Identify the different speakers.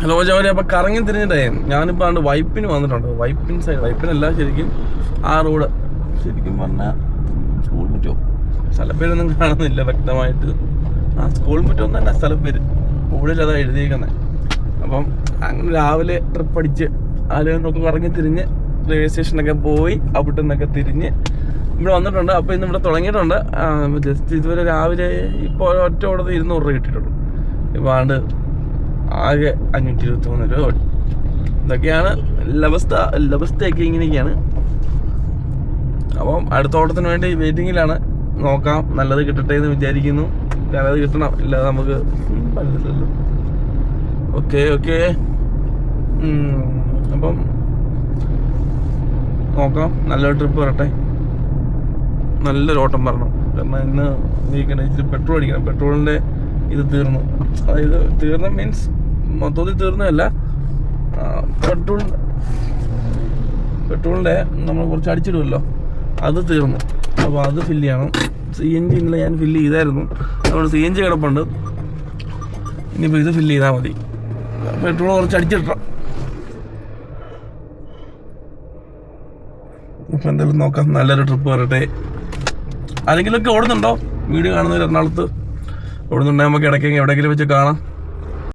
Speaker 1: Hello ജോലി. അപ്പോൾ കറങ്ങി തിരിഞ്ഞിട്ടേ ഞാനിപ്പോൾ ആണ്ട് വൈപ്പിന് വന്നിട്ടുണ്ട്. വൈപ്പിൻ സൈഡ്, വൈപ്പിനല്ല ശരിക്കും ആ റോഡ്, ശരിക്കും പറഞ്ഞാൽ സ്കൂൾ മുറ്റോ സ്ഥലപ്പേരൊന്നും കാണുന്നില്ല വ്യക്തമായിട്ട്. ആ സ്കൂൾ മുറ്റം തന്നെ സ്ഥലപ്പേര്, കൂടുതൽ അതാ എഴുതിയിരിക്കുന്നത്. അപ്പം അങ്ങനെ രാവിലെ ട്രിപ്പ് അടിച്ച് ആലുവൊക്കെ കറങ്ങി തിരിഞ്ഞ് റെയിൽവേ സ്റ്റേഷനൊക്കെ പോയി അവിടെ നിന്നൊക്കെ തിരിഞ്ഞ് ഇവിടെ വന്നിട്ടുണ്ട്. അപ്പോൾ ഇന്ന് ഇവിടെ തുടങ്ങിയിട്ടുണ്ട്. ജസ്റ്റ് ഇതുവരെ രാവിലെ ഇപ്പോൾ ഒറ്റ ഓടത്ത് 200 രൂപ കിട്ടിയിട്ടുള്ളൂ. ഇപ്പോൾ ആണ്ട് ആകെ 523 രൂപ. ഇതൊക്കെയാണ് ലവസ്ഥയൊക്കെ ഇങ്ങനെയൊക്കെയാണ്. അപ്പം അടുത്ത ഓട്ടത്തിന് വേണ്ടി വെയിറ്റിങ്ങിലാണ്. നോക്കാം, നല്ലത് കിട്ടട്ടെ എന്ന് വിചാരിക്കുന്നു. നല്ലത് കിട്ടണം, ഇല്ലാതെ നമുക്ക് പറ്റില്ലല്ലോ. ഓക്കെ അപ്പം നോക്കാം, നല്ലൊരു ട്രിപ്പ് വരട്ടെ, നല്ലൊരു ഓട്ടം വരണം. കാരണം ഇന്ന് വീക്കെൻഡ് ഇച്ചിരി പെട്രോൾ അടിക്കണം. പെട്രോളിൻ്റെ ഇത് തീർന്നു, അതായത് തീർന്ന മീൻസ് മൊത്തത്തിൽ തീർന്നതല്ല, പെട്രോളിൻ്റെ നമ്മൾ കുറച്ച് അടിച്ചിടുമല്ലോ, അത് തീർന്നു. അപ്പോൾ അത് ഫില്ല് ചെയ്യണം. CNG ഇന്നലെ ഞാൻ ഫില്ല് ചെയ്തായിരുന്നു, അതുകൊണ്ട് CNG കിടപ്പുണ്ട്. ഇനിയിപ്പോൾ ഇത് ഫില്ല് ചെയ്താൽ മതി. പെട്രോൾ കുറച്ച് അടിച്ചിട്ടാം. അപ്പം എന്തായാലും നോക്കാം, നല്ലൊരു ട്രിപ്പ് വരട്ടെ. ആരെങ്കിലുമൊക്കെ ഓടുന്നുണ്ടോ? വീഡിയോ കാണുന്നവർ എറണാകുളത്ത് ഓടുന്നുണ്ടെങ്കിൽ നമുക്ക് ഇടയ്ക്കെങ്കിലും എവിടെയെങ്കിലും വെച്ച് കാണാം.